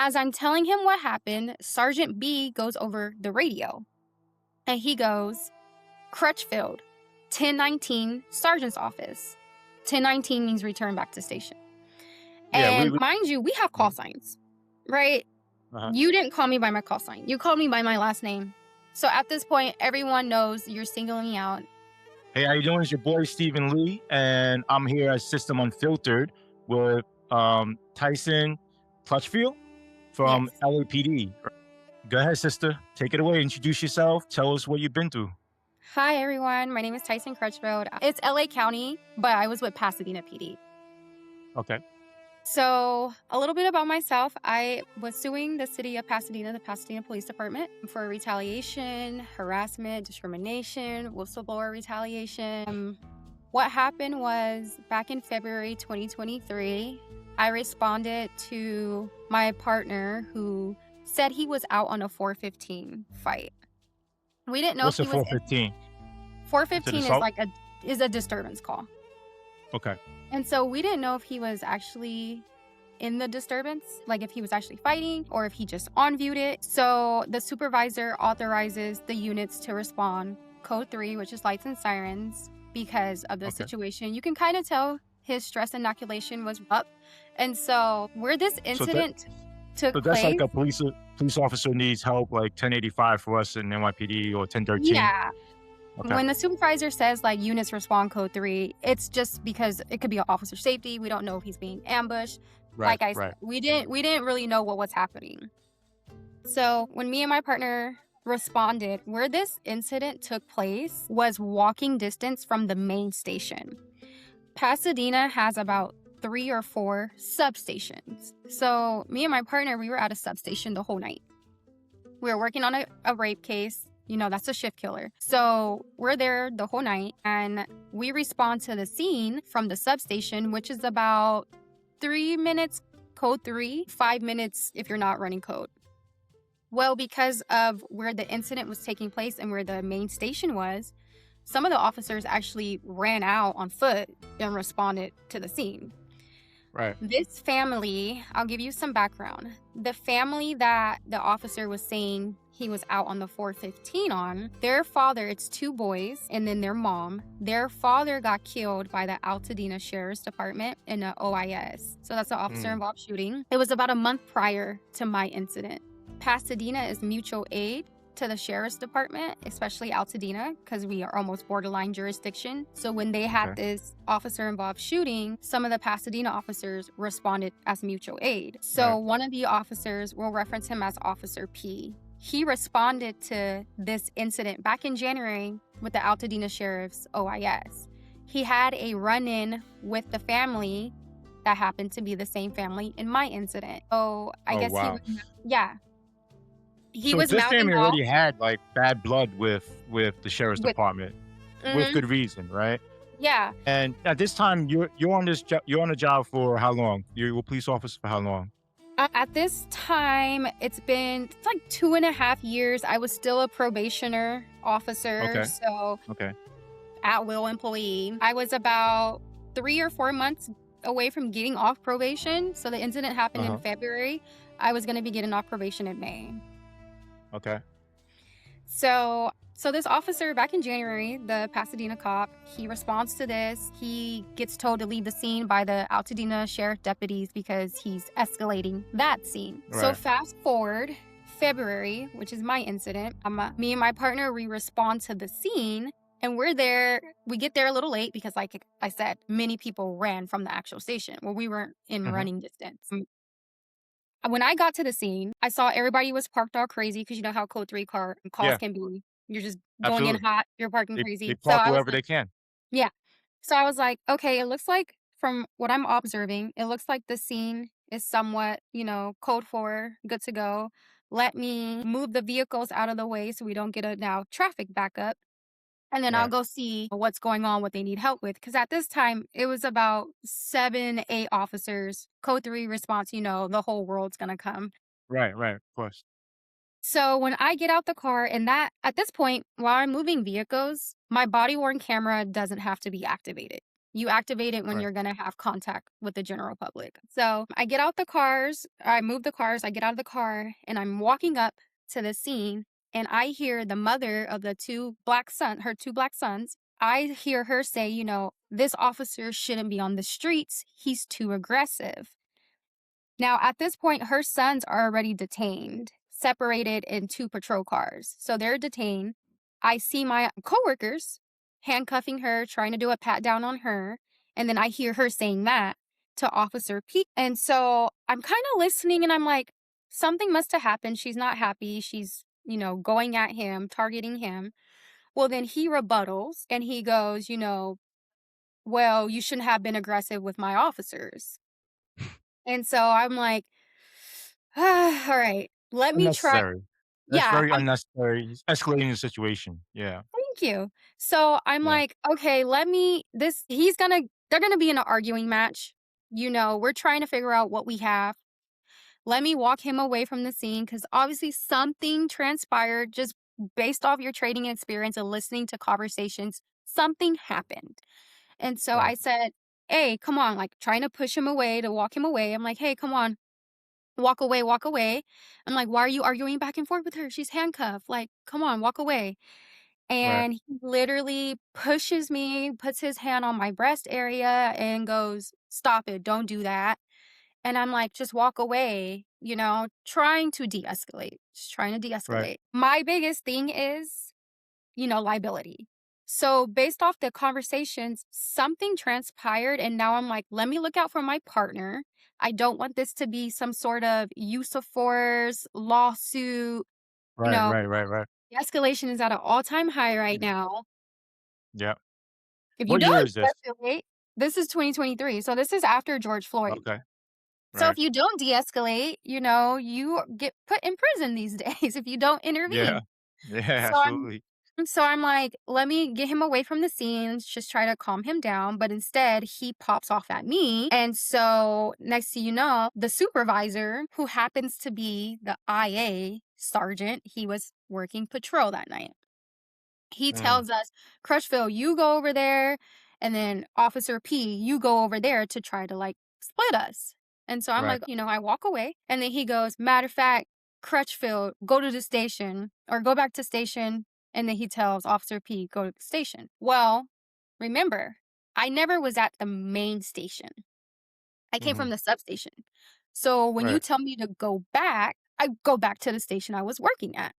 As I'm telling him what happened, Sergeant B goes over the radio and he goes, Crutchfield, 1019, Sergeant's office. 1019 means return back to station. Yeah, And mind you, we have call signs, right? uh-huh. You didn't call me by my call sign. You called me by my last name. So at this point, everyone knows you're singling me out. Hey, how you doing? It's your boy Stephen Lee, and I'm here at System Unfiltered with Taisyn Crutchfield from Yes. LAPD. Go ahead, sister. Take it away. Introduce yourself. Tell us what you've been through. Hi, everyone. My name is Taisyn Crutchfield. It's LA County, but I was with Pasadena PD. Okay. So a little bit about myself. I was suing the city of Pasadena, the Pasadena Police Department, for retaliation, harassment, discrimination, whistleblower retaliation. What happened was back in February 2023, I responded to my partner who said he was out on a 415 fight. We didn't know What's if a he was 415? 415 is assault? like a disturbance call. Okay. And so we didn't know if he was actually in the disturbance, like if he was actually fighting or if he just on-viewed it. So the supervisor authorizes the units to respond, code 3, which is lights and sirens, because of the situation. You can kind of tell his stress inoculation was up. And so where this incident took So that's place. like a police officer needs help, like 1085 for us in NYPD or 1013. Yeah. Okay. When the supervisor says like units respond code 3, it's just because it could be officer safety. We don't know if he's being ambushed. Right, Like I said, we didn't really know what was happening. So when me and my partner responded, where this incident took place was walking distance from the main station. Pasadena has about 3 or 4 substations. So me and my partner, we were at a substation the whole night. We were working on a rape case. You know, that's a shift killer. So we're there the whole night and we respond to the scene from the substation, which is about 3 minutes code 3, 5 minutes if you're not running code. Well, because of where the incident was taking place and where the main station was, some of the officers actually ran out on foot and responded to the scene. Right. This family, I'll give you some background. The family that the officer was saying he was out on the 415 on, their father, it's 2 boys, and then their mom. Their father got killed by the Altadena Sheriff's Department in an OIS. So that's an officer-involved shooting. It was about a month prior to my incident. Pasadena is mutual aid to the Sheriff's Department, especially Altadena, because we are almost borderline jurisdiction. So when they had this officer-involved shooting, some of the Pasadena officers responded as mutual aid. So one of the officers, we'll reference him as Officer P. He responded to this incident back in January with the Altadena Sheriff's OIS. He had a run-in with the family that happened to be the same family in my incident. So I guess wow. He so was this family off. already had like bad blood with the sheriff's department with good reason, right? Yeah. And at this time, you're on this you're on a job for how long? You're a police officer for how long? At this time, it's like 2.5 years. I was still a probationer officer, so at-will employee. I was about 3 or 4 months away from getting off probation. So the incident happened in February. I was going to be getting off probation in May. Okay. So this officer back in January, the Pasadena cop, he responds to this. He gets told to leave the scene by the Altadena sheriff deputies because he's escalating that scene. Right. So fast forward February, which is my incident. Me and my partner, we respond to the scene and we're there. We get there a little late because like I said, many people ran from the actual station. Well, we weren't in running distance. When I got to the scene, I saw everybody was parked all crazy because you know how code 3 calls can be. You're just going in hot, you're parking crazy. They park wherever they can. Yeah. So I was like, okay, it looks like from what I'm observing, it looks like the scene is somewhat, code 4, good to go. Let me move the vehicles out of the way so we don't get a traffic backup. And then I'll go see what's going on, what they need help with. Because at this time, it was about 7, 8 officers. Code 3 response, the whole world's going to come. Right, of course. So when I get out the car and at this point, while I'm moving vehicles, my body-worn camera doesn't have to be activated. You activate it when Right. you're gonna have contact with the general public. So I get out the cars, I move the cars, I get out of the car, and I'm walking up to the scene, and I hear the mother of her two black sons. I hear her say, this officer shouldn't be on the streets. He's too aggressive. Now, at this point, her sons are already detained, separated in two patrol cars. So they're detained. I see my coworkers handcuffing her, trying to do a pat down on her. And then I hear her saying that to Officer P. And so I'm kind of listening and I'm like, something must have happened. She's not happy. She's, going at him, targeting him. Well, then he rebuttals and he goes, well, you shouldn't have been aggressive with my officers. And so I'm like, all right, let me try. Unnecessary. That's Yeah, very unnecessary. It's escalating the situation. Yeah. thank you. So I'm Yeah. like, okay, they're gonna be in an arguing match. We're trying to figure out what we have. Let me walk him away from the scene because obviously something transpired just based off your trading experience and listening to conversations. Something happened. And so Right. I said, hey, come on, like trying to push him away, to walk him away. I'm like, hey, come on, walk away, walk away. I'm like, why are you arguing back and forth with her? She's handcuffed. Like, come on, walk away. Right. And he literally pushes me, puts his hand on my breast area and goes, stop it, don't do that. And I'm like, just walk away, trying to de escalate, just trying to de Right. escalate. My biggest thing is, liability. So, based off the conversations, something transpired. And now I'm like, let me look out for my partner. I don't want this to be some sort of use of force lawsuit. You Right. know, Right. Right. Right. the escalation is at an all time high right Mm. now. Yeah. If you What year don't is this? de-escalate, this is 2023. So, this is after George Floyd. Okay. So, Right. if you don't de escalate, you get put in prison these days if you don't Yeah. intervene. Yeah. So I'm Absolutely. so I'm like, let me get him away from the scenes, just try to calm him down. But instead, he pops off at me. And so next thing you know, the supervisor, who happens to be the IA sergeant, he was working patrol that night. He Mm. tells us, Crushville, you go over there, and then Officer P, you go over there to try to like split us. And so I'm Right. like, I walk away. And then he goes, matter of fact, Crutchfield, go to the station or go back to station. And then he tells Officer P, go to the station. Well, remember, I never was at the main station. I came Hmm. from the substation. So when you Right. tell me to go back, I go back to the station I was working at.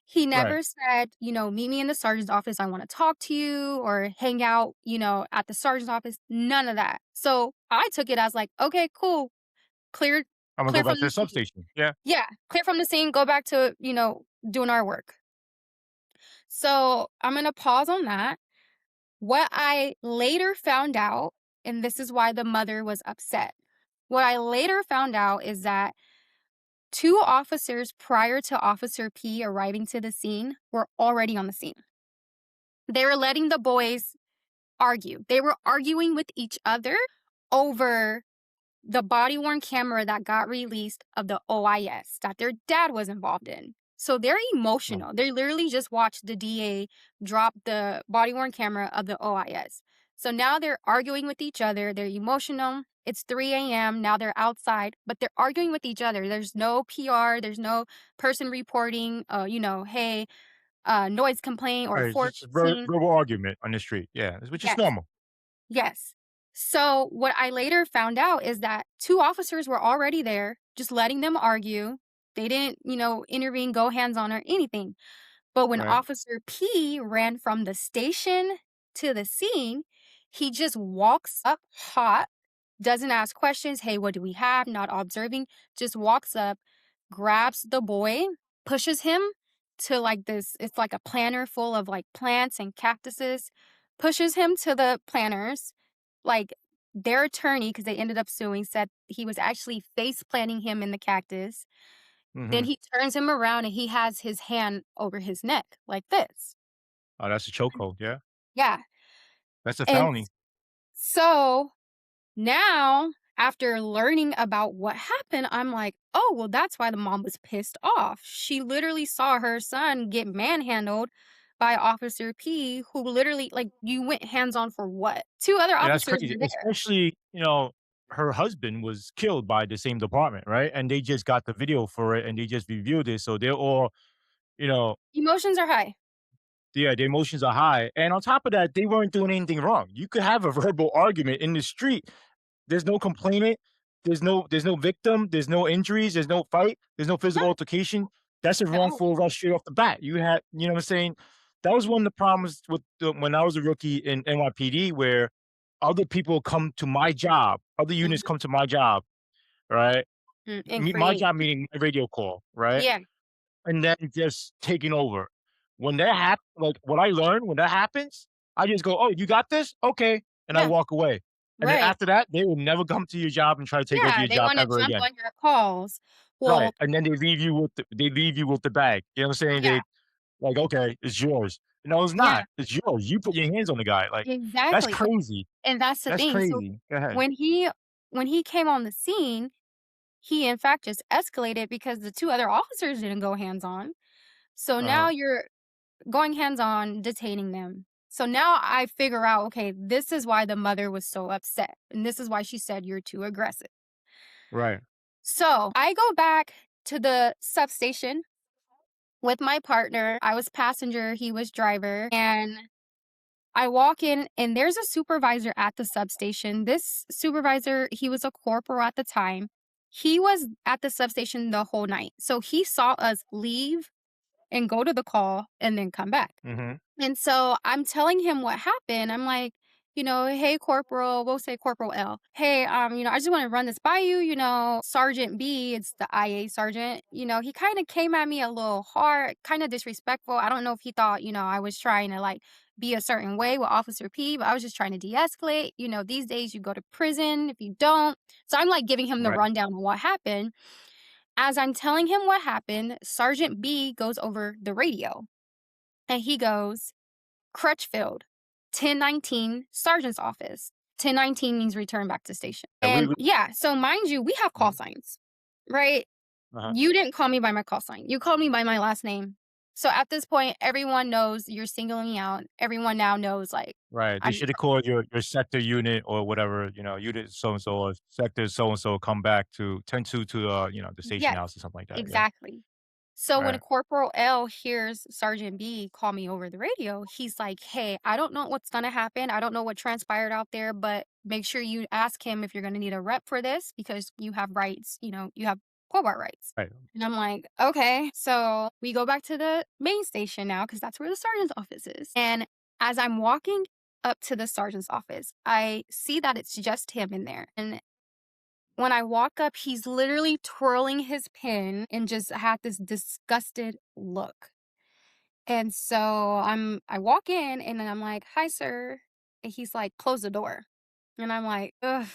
He Right. never said, meet me in the sergeant's office. I want to talk to you or hang out, at the sergeant's office. None of that. So I took it as like, okay, cool. Clear, I'm gonna clear go from back to the the scene. substation. Yeah. Yeah. Clear from the scene. Go back to, doing our work. So I'm going to pause on that. What I later found out, and this is why the mother was upset. What I later found out is that two officers prior to Officer P arriving to the scene were already on the scene. They were letting the boys argue. They were arguing with each other over the body worn camera that got released of the OIS that their dad was involved in. So they're Mm. emotional. They literally just watched the DA drop the body worn camera of the OIS. So now they're arguing with each other. They're emotional. It's 3 a.m. Now they're outside, but they're arguing with each other. There's no PR. There's no person reporting, hey, noise complaint or Right. It's force just a scene. verbal argument on the street. Yeah. Which is Yes. normal. Yes. So what I later found out is that two officers were already there, just letting them argue. They didn't, intervene, go hands on or anything. But when Right. Officer P ran from the station to the scene, he just walks up hot, doesn't ask questions. Hey, what do we have? Not observing, just walks up, grabs the boy, pushes him to like this. It's like a planter full of like plants and cactuses, pushes him to the planters. Like their attorney, because they ended up suing, said he was actually face planting him in the cactus. Then Hmm. he turns him around and he has his hand over his neck like this. Oh, that's a chokehold. Yeah. Yeah. That's a And felony. so now, after learning about what happened, I'm like, oh, well, that's why the mom was pissed off. She literally saw her son get manhandled by Officer P, who literally, like, you went hands on for what? Two other Yeah, that's officers crazy. were there. Especially, her husband was killed by the same department, right? And they just got the video for it and they just reviewed it. So they're all, you know, Emotions are high. yeah, the emotions are high. And on top of that, they weren't doing anything wrong. You could have a verbal argument in the street. There's no complainant. There's no victim. There's no injuries. There's no fight. There's no No, physical altercation. That's a no. wrongful arrest straight off the bat. You know what I'm saying? That was one of the problems with when I was a rookie in NYPD, where other people come to my job, other units Mhm, come to my job, right? and My create. job meaning my radio call, right? Yeah, And then just taking over. When that happens, like what I learned when that happens, I just go, "Oh, you got this? Okay," and I yeah, walk away. And then right. after that, they will never come to your job and try to take over Yeah, your they job wanna ever jump again. on your calls. Right, Well, and then they leave you with the bag. You know what I'm saying? yeah, They like, "Okay, it's yours." No, it's yeah, not. It's yours. You put your hands on the guy. Like, that's exactly, crazy. and that's the That's thing. So crazy. Go ahead. when he when he came on the scene, he in fact just escalated because the 2 other officers didn't go hands on. So now Uh-huh. you're going hands on, detaining them. So now I figure out, okay, this is why the mother was so upset. And this is why she said you're too aggressive. Right. So I go back to the substation with my partner. I was passenger, he was driver. And I walk in, and there's a supervisor at the substation. This supervisor, he was a corporal at the time. He was at the substation the whole night. So he saw us leave and go to the call and then come back. Mhm. And so I'm telling him what happened. I'm like, hey, Corporal, we'll say Corporal L. Hey, I just want to run this by you. Sergeant B, it's the IA sergeant. He kind of came at me a little hard, kind of disrespectful. I don't know if he thought, I was trying to like be a certain way with Officer P, but I was just trying to de escalate. These days you go to prison if you don't. So I'm like giving him the Right. rundown of what happened. As I'm telling him what happened, Sergeant B goes over the radio and he goes, Crutchfield, 1019, sergeant's office. 1019 means return back to station. Yeah, And yeah, so mind you, we have call Mhm. signs, right? Uh-huh. You didn't call me by my call sign. You called me by my last name. So at this point, everyone knows you're singling me out. Everyone now knows, like, Right, they I'm should have called your sector unit or whatever, unit so and so or sector so and so come back to tend to, the station yes, house or something like that, yeah. exactly. So when Right, Corporal L hears Sergeant B call me over the radio, he's like, "Hey, I don't know what's gonna happen. I don't know what transpired out there, but make sure you ask him if you're gonna need a rep for this because you have rights. You have call bar rights." right. And I'm like, "Okay." So we go back to the main station now because that's where the sergeant's office is. And as I'm walking up to the sergeant's office, I see that it's just him in there. And when I walk up, he's literally twirling his pen and just had this disgusted look. And so I walk in and then I'm like, "Hi, sir." And he's like, "Close the door." And I'm like, "Ugh,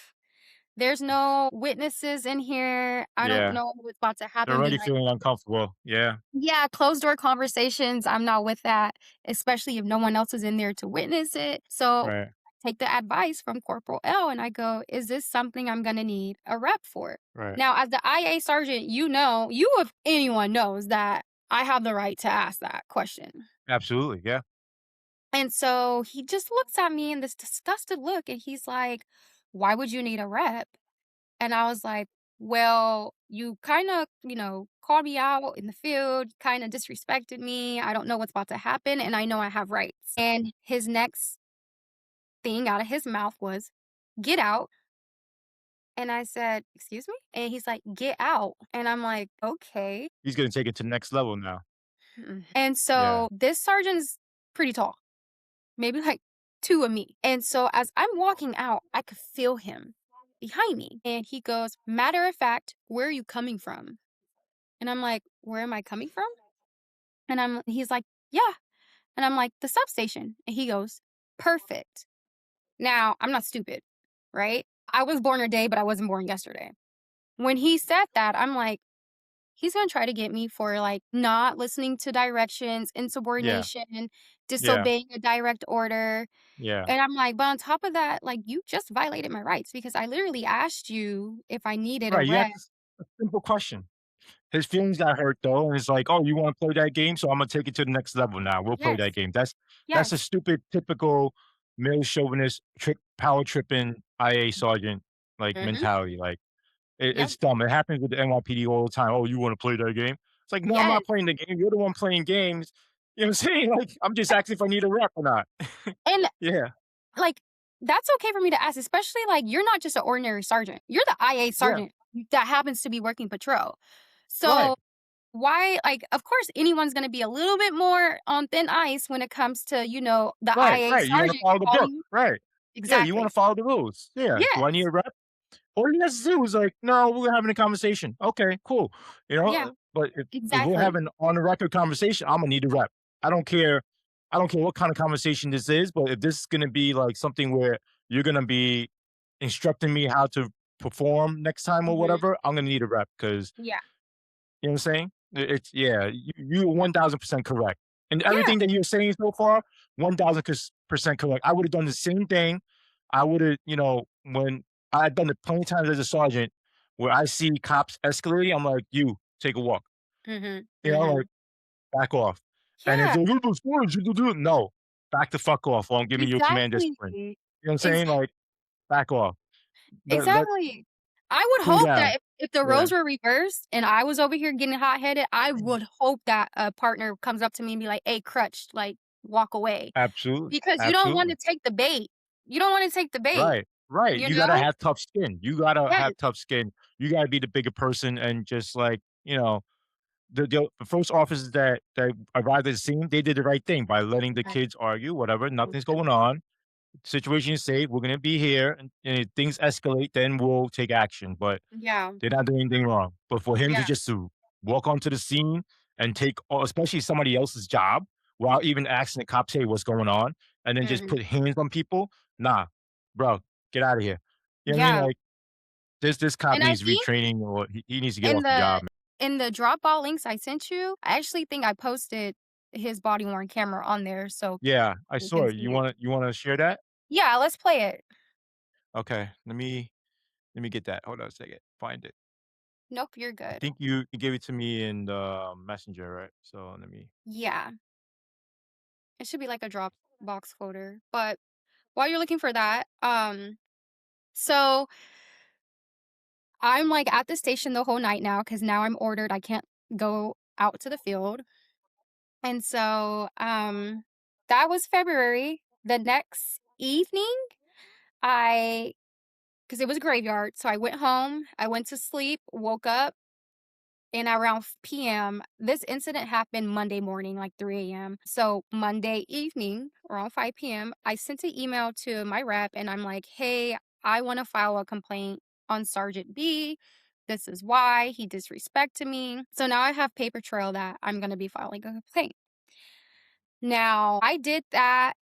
there's no witnesses in here. I don't Yeah, know what's about to they're happen already behind." feeling uncomfortable, yeah, Yeah, closed door conversations, I'm not with that, especially if no one else is in there to witness it. So right, I take the advice from Corporal L and I go, is this something I'm gonna need a rep for? right. Now, as the IA sergeant, you if anyone knows that I have the right to ask that question. Absolutely, yeah, And so he just looks at me in this disgusted look and he's like, why would you need a rep? And I was like, well, you kind of, called me out in the field, kind of disrespected me. I don't know what's about to happen. And I know I have rights. And his next thing out of his mouth was, get out. And I said, excuse me? And he's like, get out. And I'm like, okay. he's gonna take it to the next level now. And Yeah, so this sergeant's pretty tall, maybe like two of me. And so as I'm walking out, I could feel him behind me. And he goes, matter of fact, where are you coming from? And I'm like, "Where am I coming from?" And he's like, "Yeah." And I'm like, "The substation." And he goes, "Perfect." Now, I'm not stupid, right? I was born a day, but I wasn't born yesterday. When he said that, I'm like, he's going to try to get me for like not listening to directions, yeah, insubordination, yeah, disobeying a direct order. yeah. And I'm like, but on top of that, like you just violated my rights because I literally asked you if I needed a Right, you rep. asked a simple question. His feelings got hurt though, and it's like, "Oh, you wanna play that game? So Imma take it to the next level now. We'll play that Yes. game." That's a Yes. stupid, typical male chauvinist power tripping IA sergeant, like, Mhm. mentality, like, Yep. it's dumb. It happens with the NYPD all the time. "Oh, you wanna play that game?" It's like, "No, I'm not Yes. playing the game. You're the one playing games." You know what I'm saying? Like, I'm just asking if I need a rep or not. And, Yeah. like, that's okay for me to ask, especially, like, you're not just an ordinary sergeant. You're the IA Yeah. sergeant that happens to be working patrol. Right. So, why like, of course, anyone's gonna be a little bit more on thin ice when it comes to, the Right, IA right. You wanna sergeant follow the book. calling you. Right. Yeah, you wanna Exactly. follow the rules. Yeah. Do I need Yes. a rep? All he has to do is like, "No, we're having a conversation." "Okay, cool." Yeah, But if we're exactly. having on the record conversation, Imma need a rep. I don't care I don't care what kind of conversation this is, but if this is gonna be, like, something where you're gonna be instructing me how to perform next time or Mhm. whatever, I'm gonna need a rep because Yeah. you know what I'm saying? It's yeah, you're 1000% correct. And Yeah. everything that you're saying so far, 1000% correct. I would have done the same thing. I would have, when I've done it plenty of times as a sergeant where I see cops escalating, I'm like, you take a walk. Mhm. Like Mhm. back off. And if Yeah, they're good sports, you do it. No, back the fuck off while I'm giving you a command exactly. discipline. You know what I'm saying? Like, back off. Let Exactly. I would cool hope down. that if the Yeah, roles were reversed and I was over here getting hot-headed, I would hope that a partner comes up to me and be like, "Hey, crutch, like, walk away." absolutely. Because you don't Absolutely. wanna take the bait. You don't wanna take the bait, Right, right. you You gotta know? have tough skin. You gotta Yes. have tough skin. You gotta be the bigger person and just like, the first officers that arrived at the scene, they did the right thing by letting the Right. kids argue, whatever, nothing's Mhm. going on. Situation is safe. We're gonna be here, and if things escalate, then we'll take action. But Yeah. they're not doing anything wrong. But for him to Yeah. just to walk onto the scene and take especially somebody else's job without even asking the cops, "Hey, what's going on?" And then just Mhm. put hands on people, nah, bro, get out of here. You know what I mean? Yeah. Like, this cop And I needs think retraining or he needs to get in off the the job. in the drop ball links I sent you, I actually think I posted his body worn camera on there so Yeah, I you saw can it. see it. You wanna share that? Yeah, let's play it. Okay, let me get that. Hold on a second. Find it. Nope, you're I good. think you gave it to me in the Messenger, right? So let me Yeah. It should be like a Dropbox folder. But while you're looking for that, so I'm like at the station the whole night now because now I'm ordered. I can't go out to the field. And so that was February. The next evening, I because it was a graveyard, so I went home, I went to sleep, woke up, and around PM, this incident happened Monday morning, like 3 a.m. So Monday evening, around 5 p.m., I sent an email to my rep and I'm like, hey, I want to file a complaint on Sergeant B. This is why he disrespected me. So now I have paper trail that I'm going to be filing a complaint. Now, I did that,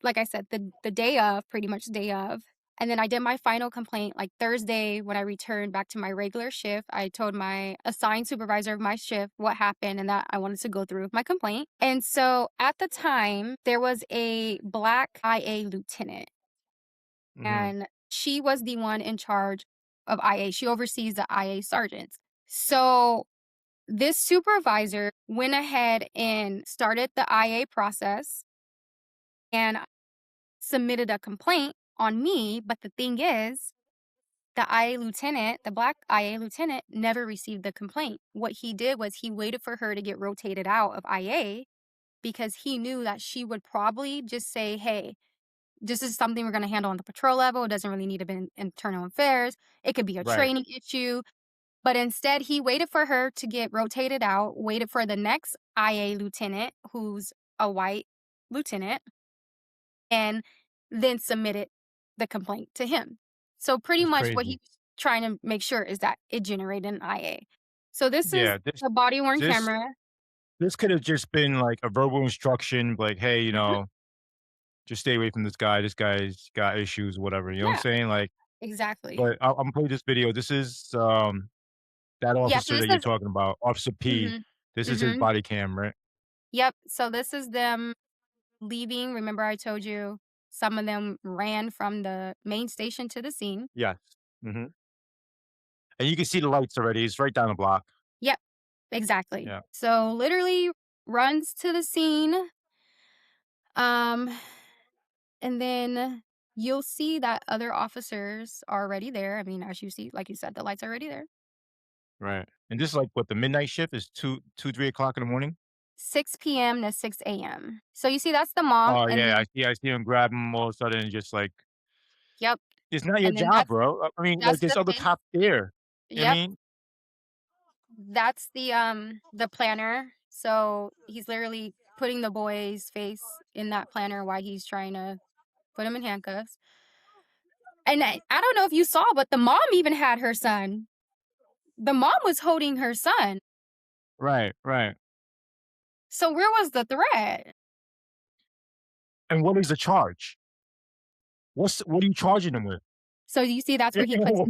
like I said, the day of, pretty much the day of. And then I did my final complaint like Thursday when I returned back to my regular shift. I told my assigned supervisor of my shift what happened and that I wanted to go through with my complaint. And so at the time, there was a black IA lieutenant, mhm, and she was the one in charge of IA. She oversees the IA sergeants. So this supervisor went ahead and started the IA process and submitted a complaint on me, but the thing is, the IA lieutenant, the black IA lieutenant, never received the complaint. What he did was he waited for her to get rotated out of IA because he knew that she would probably just say, hey, this is something we're going to handle on the patrol level. It doesn't really need to be in internal affairs. It could be a right. training issue. But instead, he waited for her to get rotated out, waited for the next IA lieutenant, who's a white lieutenant, and then submitted the complaint to him. So pretty It's much what crazy. he's trying to make sure is that it generated an IA. So this is Yeah, the body worn this camera. this could have just been like a verbal instruction, like, "Hey, Mhm. just stay away from this guy. This guy's got issues, whatever." You know what I'm Yeah, saying? Like, exactly. but I'm gonna play this video. This is that Yeah, so officer this that you're is talking about, Officer P. mhm. This is his Mhm. body cam, right? Yep. So this is them leaving. Remember I told you some of them ran from the main station to the scene. Yes. Mhm. And you can see the lights already. It's right down the block. Yep. Exactly. Yeah. So literally runs to the scene. Um, and then you'll see that other officers are already there. I mean, as you see, like you said, the lights are already there. Right. And this is like what the midnight shift is 3 o'clock in the morning? 6 p.m. to 6 a.m. So you see, that's the mom, Oh, and yeah, then I see him grab him all of a sudden and just like, yep, "It's not your and then job, bro." I mean, like, that's there's the other face. cops there. You know what I Yep, mean? that's the planner. So he's literally putting the boy's face in that planner while he's trying to put him in handcuffs. And I don't know if you saw, but the mom even had her son. The mom was holding her son. Right, right. So where was the threat? And what is the charge? What are you charging him with? So you see, that's Yeah, where he puts.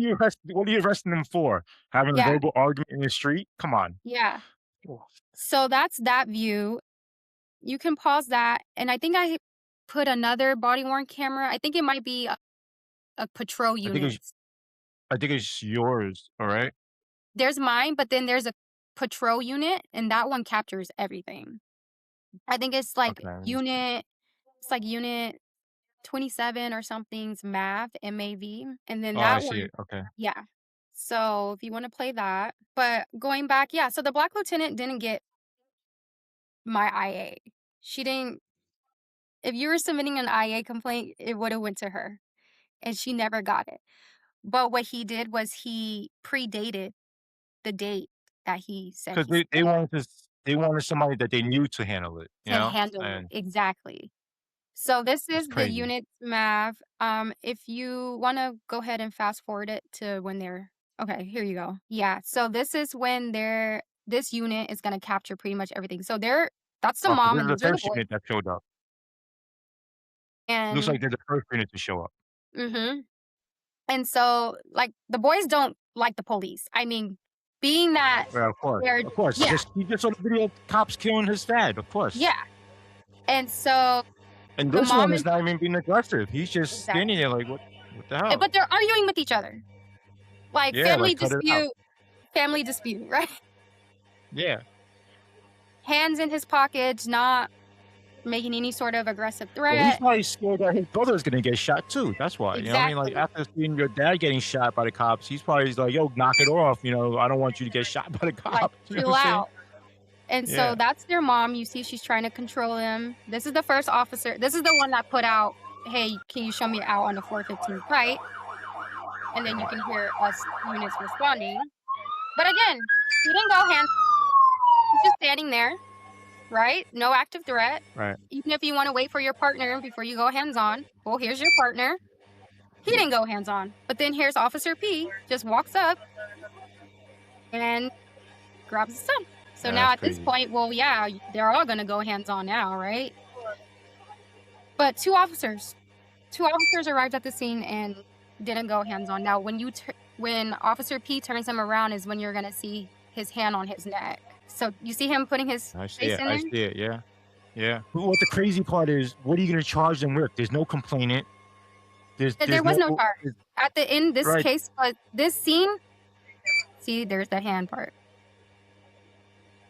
what are you arresting him for? Having a Yeah, verbal argument in the street? Come on. yeah. Oh, So that's that view. You can pause that, and I think I put another body worn camera. I think it might be a patrol I think unit. it's I think it's yours, alright? There's mine, but then there's a patrol unit, and that one captures everything. I think it's like Okay, let me see. unit 27 or something's MAV, MAV, and then Oh, I that see one, it, okay. yeah. So if you want to play that, but going back, yeah. So the black lieutenant didn't get my IA. She didn't. If you were submitting an IA complaint, it would have went to her, and she never got it. But what he did was he predated the date that he said 'Cause he submitted they wanted somebody that they knew to handle it, you to know? handle it. And Exactly. So this it's is the crazy. unit's MAV. If you want to go ahead and fast forward it to when they're okay, here you go. Yeah. So this is when this unit is gonna capture pretty much everything. So that's the Oh, so mom this is and the those are the first boys. unit that showed up. Looks like And they're the first unit to show up. mm-hmm. And so like the boys don't like the police. I mean, being that Well, they're of course, yeah, he just saw the video of cops killing his dad, of yeah. course. And so And the this mom one is is not even being aggressive. He's just standing exactly. there like, what the hell?" But they're arguing with each other. Like Yeah, like, cut it out. family dispute, right? Yeah. Hands in his pockets, not making any sort of aggressive Well, he's threat. probably scared that his brother is gonna get shot too, that's why, you know what I mean? Like, Exactly. after seeing your dad getting shot by the cops, he's probably like, "Yo, knock it off," you know, "I don't want you to get shot by the Like, cops," you know what chill I'm saying? out. And so Yeah. that's their mom. You see she's trying to control him. This is the first officer. This is the one that put out, "Hey, can you show me out on the 415 site?" And then you can hear us units responding. But again, he didn't go hands. He's just standing there, right? No active threat. Right. Even if you want to wait for your partner before you go hands on, well, here's your partner. He didn't go hands on. But then here's Officer P just walks up and grabs his son. So Yeah, now that's at this crazy. point, well, yeah, they're all gonna go hands on now, right? But two officers arrived at the scene and didn't go hands on. Now, when Officer P turns him around, is when you're gonna see his hand on his neck. So you see him putting his face in I there. see it, yeah. Yeah. But what the crazy part is, what are you gonna charge them with? There's no complainant. There There's was no no charge there's at the end. This right. case, but this scene, see, there's the hand part.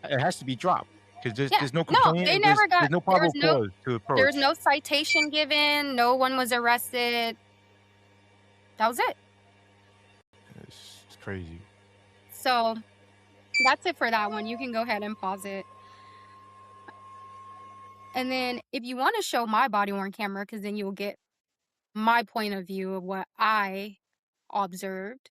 It has to be dropped because Yeah, there's no no, they complainant, never got. there's no probable cause to There was approach. no citation given. No one was arrested. That was it. It's crazy. So that's it for that one. You can go ahead and pause it. And then if you want to show my body worn camera, because then you'll get my point of view of what I observed.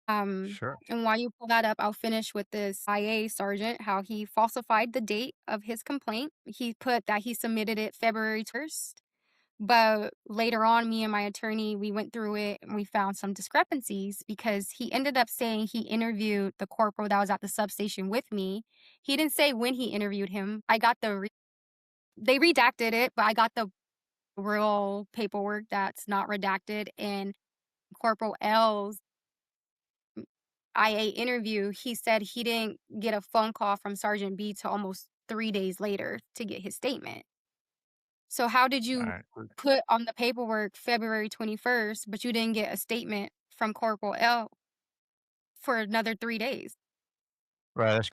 Sure. And while you pull that up, I'll finish with this IA sergeant, how he falsified the date of his complaint. He put that he submitted it February 1st. But later on, me and my attorney, we went through it and we found some discrepancies because he ended up saying he interviewed the corporal that was at the substation with me. He didn't say when he interviewed him. They redacted it, but I got the real paperwork that's not redacted. And Corporal L's IA interview, he said he didn't get a phone call from Sergeant B till almost 3 days later to get his statement. So how did you Alright. put on the paperwork February 21st, but you didn't get a statement from Corporal L for another 3 days? Right.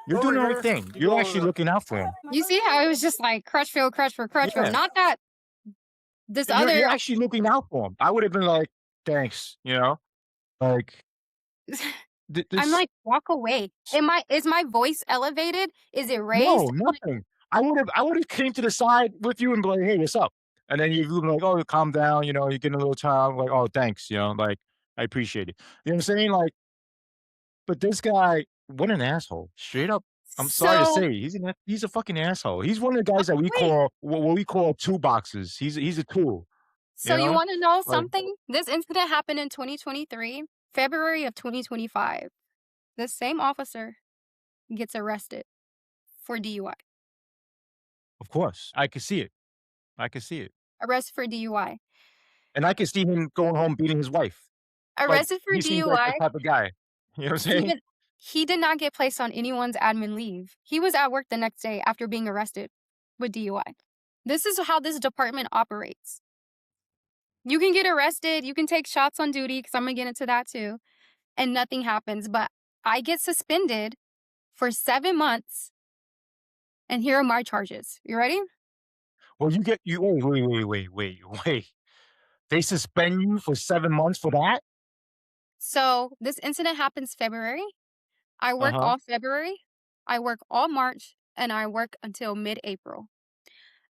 You're doing the right thing. You're actually looking out for him. You see how it was just like Crutchfield, Crutchfield, Crutchfield. Yeah. Not that this You're other. actually looking out for him. I would have been like, thanks, like I'm this. like, walk away. Is my voice elevated? Is it No, raised? nothing. I would have came to the side with you and be like, hey, what's up? And then you'd be like, oh, calm down. You're getting a little tired. I'm like, oh, thanks. Like I appreciate it. You know what I'm saying? Like, but this guy, what an asshole. Straight up. I'm sorry to So say, he's a fucking asshole. He's one of the guys that we wait. call what we call two boxes. He's a tool. You So you know, want to know like something? This incident happened in 2023, February of 2025. The same officer gets arrested for DUI. of course, I could see it. I could see it, Arrested for DUI. and I could see him going home beating his wife. Like Arrested for he seems like that DUI. type of guy. You know what I'm saying? He did not get placed on anyone's admin leave. He was at work the next day after being arrested with DUI. This is how this department operates. You can get arrested, you can take shots on duty, because I'm going to get into that too, and nothing happens. But I get suspended for 7 months, and here are my charges. You ready? Well, wait. They suspend you for 7 months for that? So this incident happens February. I Uh work huh. all February, I work all March, and I work until mid-April.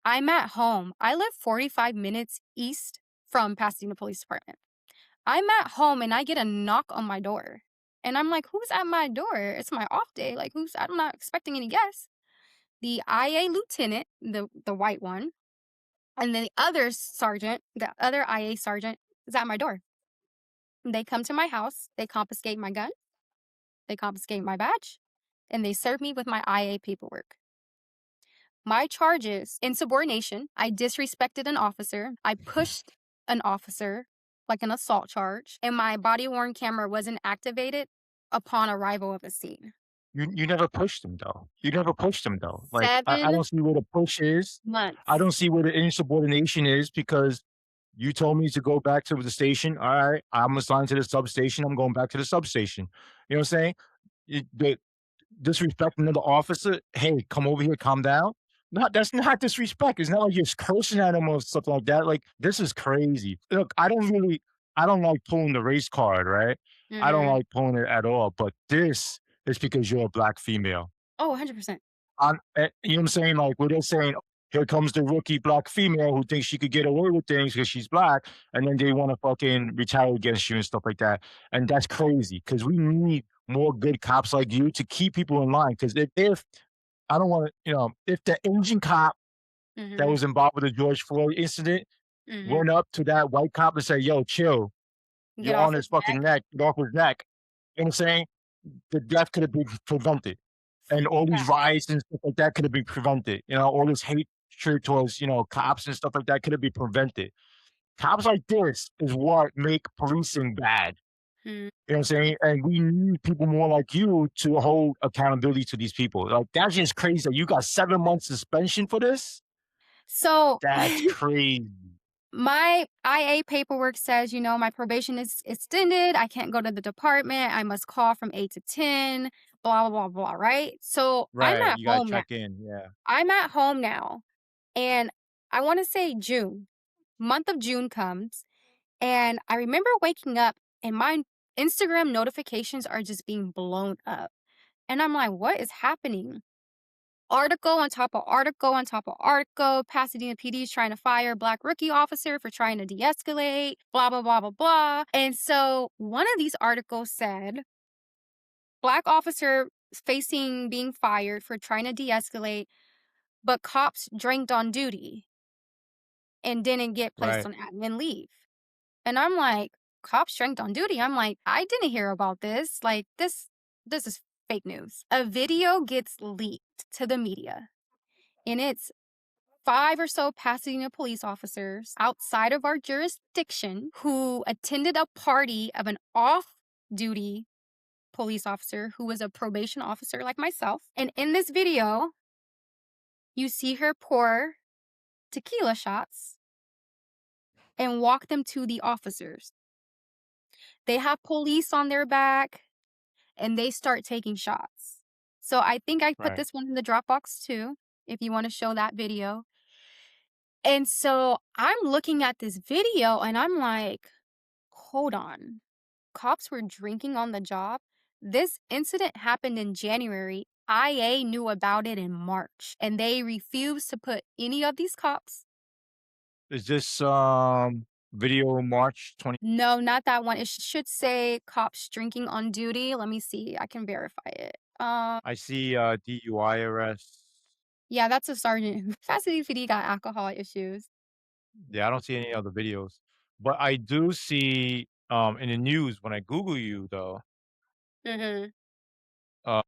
I'm at home. I live 45 minutes east from Pasadena Police Department. I'm at home and I get a knock on my door. And I'm like, who's at my door? It's my off day. Like, I'm not expecting any guests. The IA lieutenant, the white one, and the other sergeant, the other IA sergeant, is at my door. They come to my house, they confiscate my gun, they confiscate my badge, and they serve me with my IA paperwork. My charges: insubordination. I disrespected an officer. I pushed an officer, like an assault charge, and my body worn camera wasn't activated upon arrival of a scene. You never pushed him though. You never pushed him though. Like I Seven don't see where the push is. I months. don't see where the insubordination is because you told me to go back to the station. All right, I'm assigned to the substation. I'm going back to the substation. You know what I'm saying? The disrespecting another officer. Hey, come over here, calm down. Not that's not disrespect. It's not like you're cursing at him or something like that. Like this is crazy. Look, I don't like pulling the race card, right? I don't Mm-hmm. like pulling it at all. But this is because you're a black female. Oh, 100%. You know what I'm saying? Like, where they're saying, here comes the rookie black female who thinks she could get away with things because she's black, and then they want to fucking retaliate against you and stuff like that. And that's crazy because we need more good cops like you to keep people in line. Because if I don't want to, if the Asian cop that Mm-hmm. was involved with the George Floyd incident Mm-hmm. went up to that white cop and said, "Yo, chill, Get you're off on his his neck. fucking neck, get off his neck." You know what I'm saying? The death could have been prevented and all these Facts. riots and stuff like that could have been prevented. All this hatred towards, cops and stuff like that could have been prevented. Cops like this is what make policing bad. Mm. You know what I'm saying? And we need people more like you to hold accountability to these people. Like that's just crazy that you got 7 months suspension for this. So That's crazy. my IA paperwork says, my probation is extended. I can't go to the department. I must call from 8 to 10, blah, blah, blah, blah, right? So I'm Right. at You gotta home now. check in. Yeah. I'm at home now. And I want to say June, month of June comes. And I remember waking up and my Instagram notifications are just being blown up. And I'm like, what is happening? Article on top of article on top of article. Pasadena PD is trying to fire Black rookie officer for trying to de escalate, blah, blah, blah, blah, blah. And so one of these articles said Black officer facing being fired for trying to de escalate, but cops drank on duty and didn't get placed Right. on admin leave. And I'm like, cops drank on duty? I'm like, I didn't hear about this. Like, this is fake news. A video gets leaked to the media, and it's 5 or so Pasadena police officers outside of our jurisdiction who attended a party of an off-duty police officer who was a probation officer like myself. And in this video, you see her pour tequila shots and walk them to the officers. They have police on their back and they start taking shots. So I think I put Right. this one in the Dropbox too, if you want to show that video. And so I'm looking at this video and I'm like, hold on. Cops were drinking on the job. This incident happened in January. IA knew about it in March and they refused to put any of these cops. Is this video March 20? No, not that one. It should say cops drinking on duty. Let me see. I can verify it. I see DUI arrest. Yeah, that's a sergeant. Pasadena PD got alcohol issues. Yeah, I don't see any other videos. But I do see in the news when I Google you though, Mhm. uh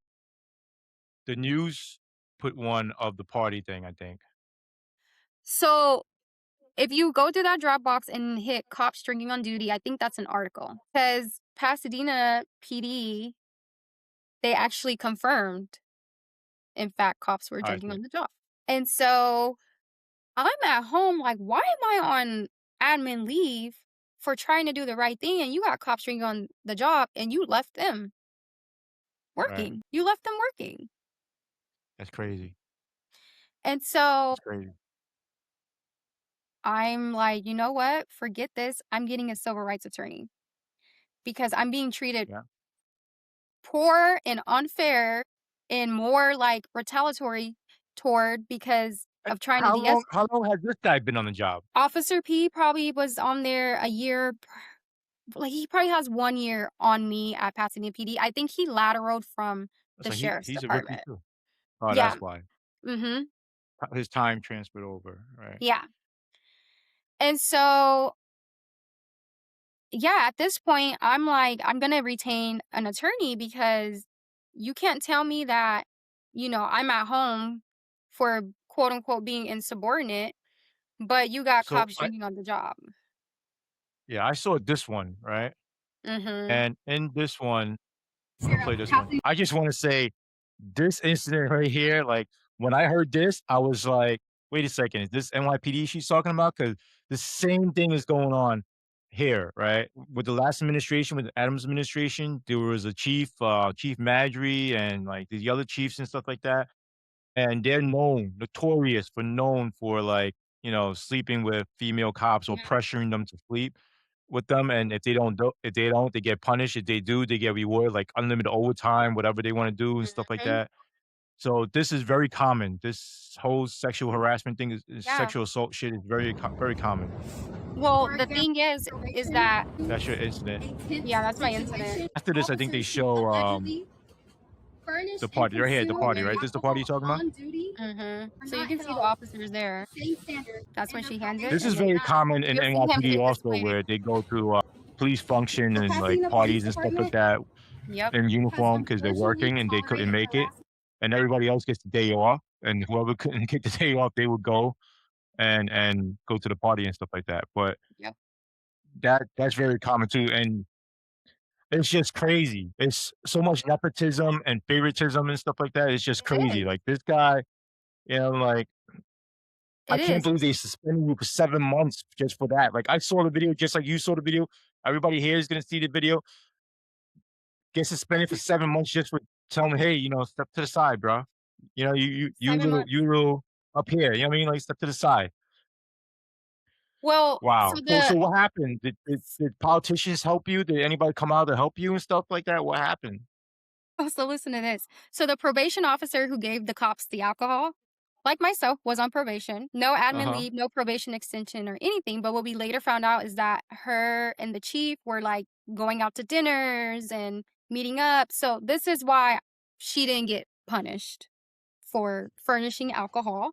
the news put one of the party thing, I think. So if you go to that Dropbox and hit cops drinking on duty, I think that's an article. Because Pasadena PD, they actually confirmed, in fact, cops were I drinking see. on the job. And so I'm at home like, why am I on admin leave for trying to do the right thing? And you got cops drinking on the job and you left them Right. working. You left them working. That's crazy. And so That's crazy. I'm like, you know what? Forget this. I'm getting a civil rights attorney because I'm being treated Yeah. poor and unfair and more like retaliatory toward because And of trying to how long has this guy been on the job? Officer P probably was on there a year. Like he probably has 1 year on me at Pasadena PD. I think he lateraled from the So sheriff's he's a rookie department. too. Oh, Yeah. that's why. Mm-hmm. His time transferred over, right? Yeah. And so yeah, at this point, I'm like, I'm gonna retain an attorney because you can't tell me that, I'm at home for quote unquote being insubordinate, but you got So cops I drinking on the job. yeah, I saw this one, right? Mm-hmm. And in this one, I'm gonna play this one. I just want to say this incident right here, like when I heard this, I was like, wait a second, is this NYPD she's talking about? Because the same thing is going on here, right? With the last administration, with the Adams administration, there was a chief, Chief Madry, and like the other chiefs and stuff like that. And they're notorious for known for like, sleeping with female cops or pressuring them to sleep with them, and if they don't, they get punished. If they do, they get rewarded, like unlimited overtime, whatever they wanna do and stuff like Mm-hmm. that. So this is very common. This whole sexual harassment thing is Yeah. sexual assault shit is very common. Well, the thing is that That's your incident. yeah, that's my incident. After this, I think they show, the party right here, the party, right? This the party you talking about? Mm-hmm. So you can see the officers there. That's when she hands it, This is and then very common in you'll see him NYPD get also, displayed. where they go to, police function and, like, parties and stuff like that Yep. in uniform because 'cause they're working and they couldn't make it, and everybody else gets the day off, and whoever couldn't get the day off, they would go and go to the party and stuff like that, but Yep. that's very common too, and it's just crazy. It's so much nepotism and favoritism and stuff like that, it's just It crazy, is. like, this guy, like, I It can't is. believe they suspended you for 7 months just for that, like, I saw the video just like you saw the video, everybody here is gonna see the video, get suspended for 7 months just for telling, "Hey, step to the side, bro. Seven You months. little up here." You know what I mean? Like, step to the side. Well, so Wow. So the what happened? Did politicians help you? Did anybody come out to help you and stuff like that? What happened? oh, so listen to this. So the probation officer who gave the cops the alcohol, like myself, was on probation. No admin Uh-huh. leave, no probation extension or anything. But what we later found out is that her and the chief were like going out to dinners and meeting up. So this is why she didn't get punished for furnishing alcohol.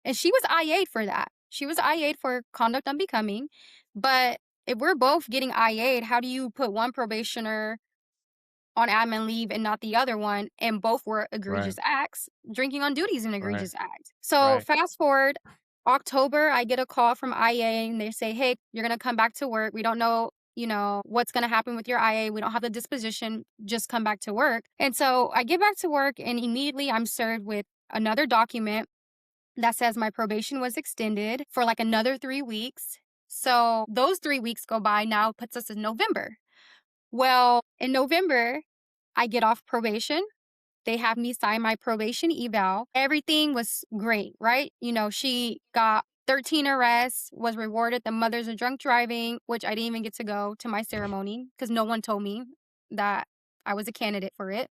And she was IA'd for that. She was IA'd for conduct unbecoming. But if we're both getting IA'd, how do you put one probationer on admin leave and not the other one, and both were Right, egregious acts? Drinking on duty is an right, egregious act. So right, fast forward October, I get a call from IA and they say, "Hey, you're gonna come back to work. We don't know, what's gonna happen with your IA. We don't have the disposition. Just come back to work." And so I get back to work and immediately I'm served with another document that says my probation was extended for like another 3 weeks. So those 3 weeks go by now, puts us in November. Well, in November, I get off probation. They have me sign my probation eval. Everything was great, right? She got 13 arrests, was rewarded the mothers of drunk driving, which I didn't even get to go to my ceremony because no one told me that I was a candidate for it.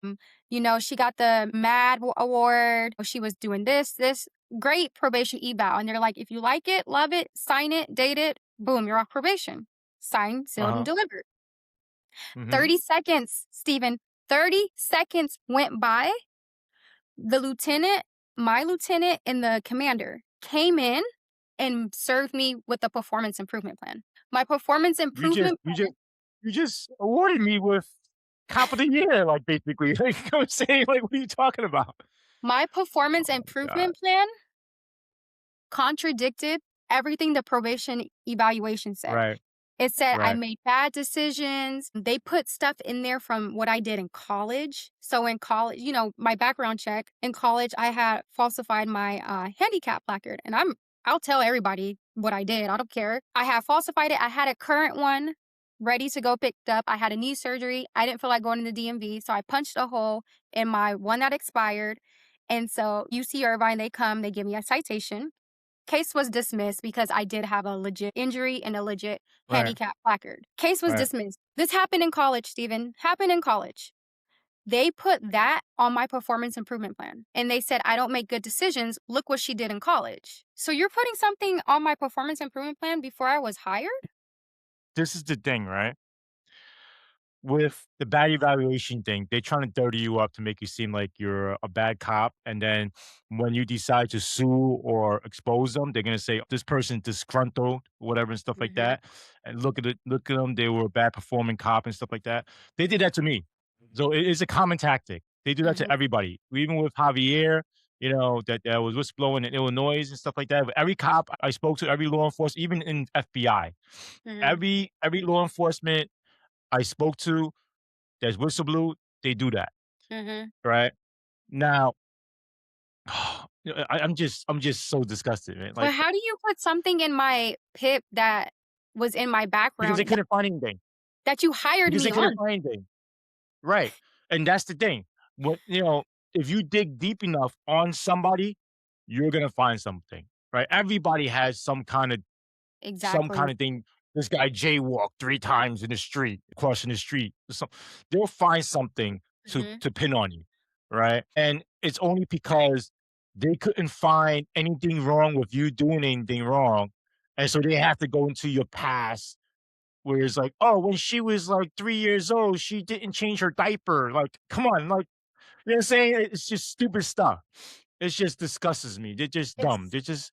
She got the MAD award. She was doing this great probation eval. And they're like, if you like it, love it, sign it, date it, boom, you're off probation. Signed, sealed, and Uh-huh. delivered. Mhm. 30 seconds, Stephen. 30 seconds went by. The lieutenant, my lieutenant, and the commander came in and served me with a performance improvement plan. My performance You just improvement you just you just awarded me with cop of the year, like, basically. Like, I'm saying, like, what are you talking about? my performance Oh my god. improvement plan contradicted everything the probation evaluation said. Right, It said I right. made bad decisions. They put stuff in there from what I did in college. So in college, my background check in college, I had falsified my handicap placard, and I'll tell everybody what I did. I don't care. I had falsified it. I had a current one ready to go picked up. I had a knee surgery. I didn't feel like going to the DMV, so I punched a hole in my one that expired. And so UC Irvine, they come, they give me a citation. Case was dismissed because I did have a legit injury and a legit Right, handicap placard. Case was right. dismissed. This happened in college, Stephen. Happened in college. They put that on my performance improvement plan. And they said, I don't make good decisions. Look what she did in college. So you're putting something on my performance improvement plan before I was hired? This is the thing, right? With the bad evaluation thing, they're trying to dirty you up to make you seem like you're a bad cop, and then when you decide to sue or expose them, they're gonna say, "This person disgruntled," whatever, and stuff like Mm-hmm. that, and look at them, they were a bad performing cop and stuff like that. They did that to me. So it is a common tactic. They do that to Mm-hmm. everybody. Even with Javier, that was whistleblowing in Illinois and stuff like that. But every cop I spoke to, every law enforcement, even in FBI, Mm-hmm. every law enforcement I spoke to that's whistleblower, they do that, Mm-hmm. right? Now, I'm just so disgusted, man. But Like, how do you put something in my PIP that was in my because they background couldn't find anything. that you hired Because they me couldn't on? find anything. Right. And that's the thing. What if you dig deep enough on somebody, you're gonna find something, right? Everybody has some Exactly. kind of thing. This guy jaywalked 3 times in the street, crossing the street. They'll find something Mm-hmm. to pin on you, right? And it's only because they couldn't find anything wrong with you doing anything wrong, and so they have to go into your past where it's like, "Oh, when she was, like, 3 years old, she didn't change her diaper." Like, come on, like, you know what I'm saying? It's just stupid stuff. It just disgusts me. They're just dumb. It's They're just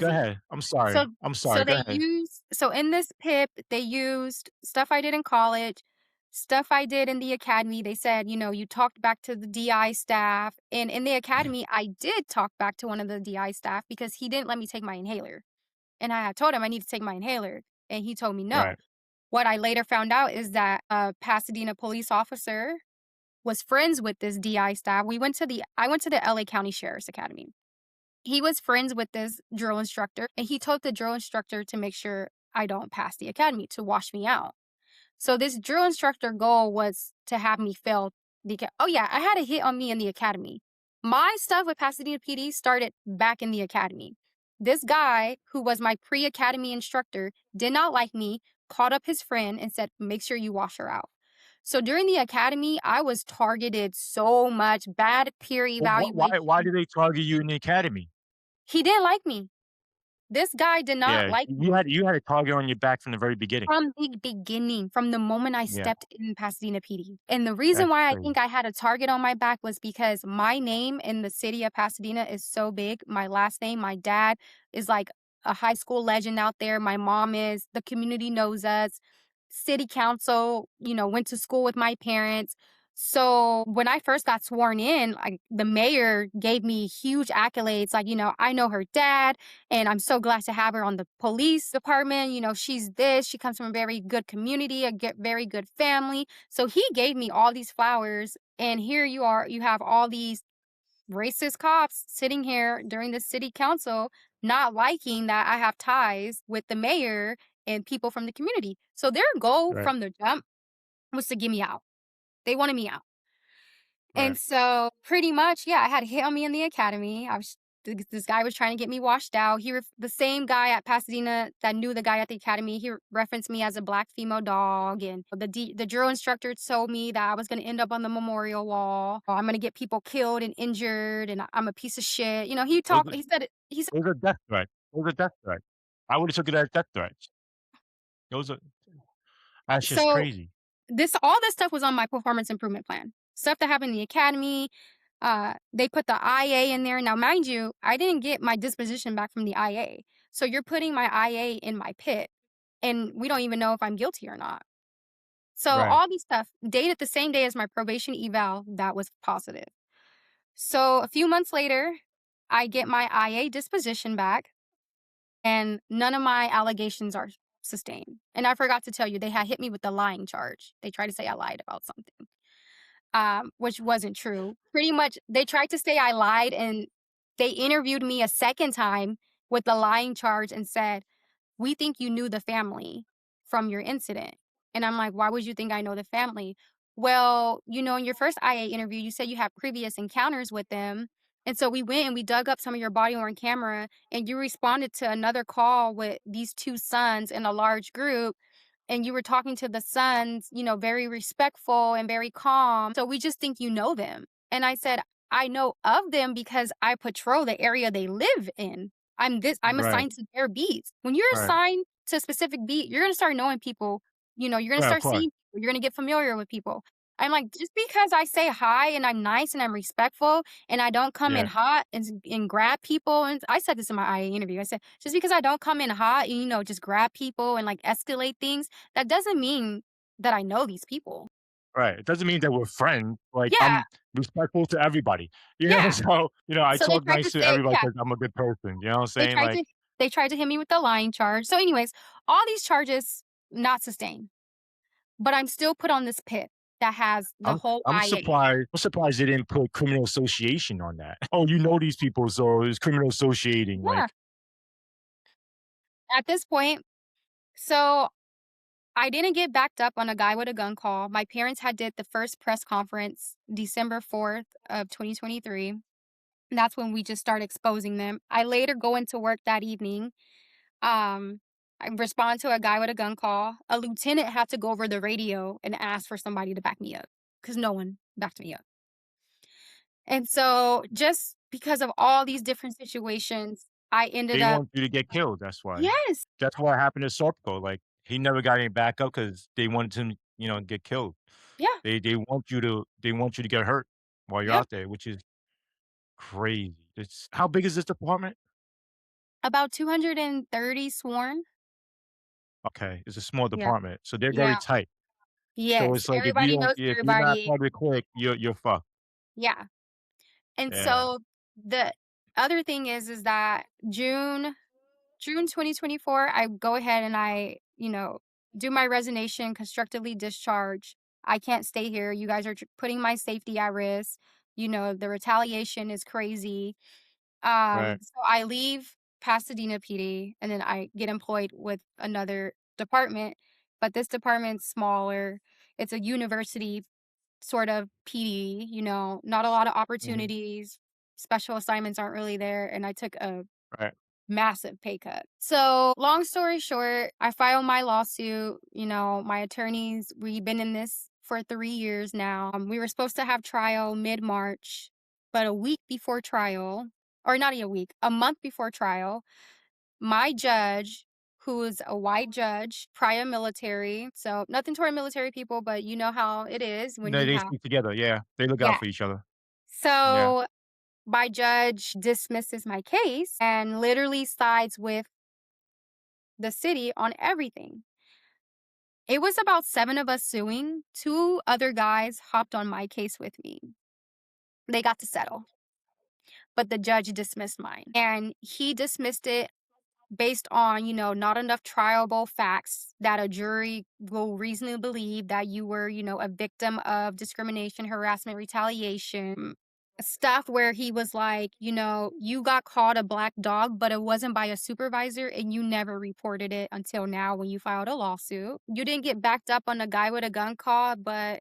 go crazy. ahead. I'm sorry. So I'm so sorry. Go they ahead. use so in this PIP, they used stuff I did in college, stuff I did in the academy. They said, you talked back to the DI staff. And in the academy, I did talk back to one of the DI staff because he didn't let me take my inhaler. And I had told him I need to take my inhaler. And he told me no. Right. What I later found out is that a Pasadena police officer was friends with this DI staff. I went to the LA County Sheriff's Academy. He was friends with this drill instructor, and he told the drill instructor to make sure I don't pass the academy, to wash me out. So this drill instructor goal was to have me fail oh yeah, I had a hit on me in the academy. My stuff with Pasadena PD started back in the academy. This guy who was my pre-academy instructor did not like me, called up his friend and said, "Make sure you wash her out." So during the academy, I was targeted so much, bad peer Well, why evaluation. do they target you in the academy? He didn't like me. This guy did not Yeah, like me. you had a target on your back from the very beginning. From the beginning, from the moment I Yeah, stepped in Pasadena PD. And the reason that's why I crazy. think I had a target on my back was because my name in the city of Pasadena is so big. My last name, my dad is like a high school legend out there. My mom is, the community knows us. City council, went to school with my parents. So when I first got sworn in, like the mayor gave me huge accolades. Like, I know her dad, and I'm so glad to have her on the police department. She's this, she comes from a very good community, very good family. So he gave me all these flowers. And here you are, you have all these racist cops sitting here during the city council, not liking that I have ties with the mayor and people from the community. So their goal Right. from the jump was to get me out. They wanted me out. And Right. so pretty much, yeah, I had hit on me in the academy. This guy was trying to get me washed out. The same guy at Pasadena that knew the guy at the academy. He referenced me as a black female dog, and the drill instructor told me that I was going to end up on the memorial wall. I'm going to get people killed and injured, and I'm a piece of shit. You know, he Those talked. are He said it. He said those are death threats. Those are death threats. I would have took it as death threats. Those are that's just so. crazy. All this stuff was on my performance improvement plan. Stuff that happened in the academy. They put the IA in there. Now, mind you, I didn't get my disposition back from the IA. So you're putting my IA in my pit, and we don't even know if I'm guilty or not. So Right. all these stuff dated the same day as my probation eval that was positive. So a few months later, I get my IA disposition back, and none of my allegations are sustained. And I forgot to tell you, they had hit me with the lying charge. They tried to say I lied about something, which wasn't true. Pretty much, they tried to say I lied, and they interviewed me a second time with the lying charge and said, "We think you knew the family from your incident." And I'm like, "Why would you think I know the family?" "Well, in your first IA interview, you said you had previous encounters with them. And so we went and we dug up some of your body worn camera, and you responded to another call with these two sons in a large group. And you were talking to the sons, very respectful and very calm. So we just think you know them." And I said, "I know of them because I patrol the area they live in. I'm Right. assigned to their beats. When you're Right. assigned to a specific beat, you're gonna start knowing people, you're gonna Right, of start course. seeing people, you're gonna get familiar with people." I'm like, just because I say hi and I'm nice and I'm respectful and I don't come in Yeah. hot and grab people, and I said this in my IA interview. I said, just because I don't come in hot and just grab people and like escalate things, that doesn't mean that I know these people. Right. It doesn't mean that we're friends. Like, Yeah, I'm respectful to everybody, yeah. So, I So they talk tried to nice to say, everybody yeah, because 'cause I'm a good person, you know what I'm they saying? tried Like, to they tried to hit me with the lying charge. So anyways, all these charges not sustained, but I'm still put on this pit that has the I'm whole I'm IA. surprised they didn't put criminal association on that. Oh, you know these people, so it's criminal associating, Yeah, like, at this point, so I didn't get backed up on a guy with a gun call. My parents had did the first press conference December 4th of 2023. And that's when we just started exposing them. I later go into work that evening. Um, I respond to a guy with a gun call. A lieutenant had to go over the radio and ask for somebody to back me up because no one backed me up. And so, just because of all these different situations, I ended they up, want you to get killed, that's why. yes, That's what happened to Sorpo, like, he never got any backup because they wanted him, get killed. yeah, They want you to get hurt while you're yep, out there, which is crazy. It's how big is this department? about 230 sworn. Okay, it's a small Yeah, department, so they're very yeah, tight. So yes. it's like Everybody knows if you're not everybody. part of the clique, you're fucked. Yeah. And Yeah, so the other thing is that June 2024, I go ahead and I, do my resignation, constructively discharge. I can't stay here. You guys are putting my safety at risk. The retaliation is crazy. right, So I leave Pasadena PD and then I get employed with another department, but this department's smaller. It's a university sort of PD, not a lot of mhm, opportunities. Special assignments aren't really there. And I took a right, massive pay cut. So, long story short, I filed my lawsuit. My attorneys, we've been in this for 3 years now. We were supposed to have trial mid March, but a week before trial, or not a week, a month before trial, my judge, who is a white judge, prior military, so nothing toward military people, but you know how it is when no, you they have, stick together, yeah, they look out yeah. for each other, yeah, So, my judge dismisses my case and literally sides with the city on everything. It was about 7 of us suing. 2 other guys hopped on my case with me. They got to settle, but the judge dismissed mine. And he dismissed it based on, not enough triable facts that a jury will reasonably believe that you were, a victim of discrimination, harassment, retaliation. stuff where he was like, you got called a black dog, but it wasn't by a supervisor and you never reported it until now when you filed a lawsuit. You didn't get backed up on a guy with a gun call, but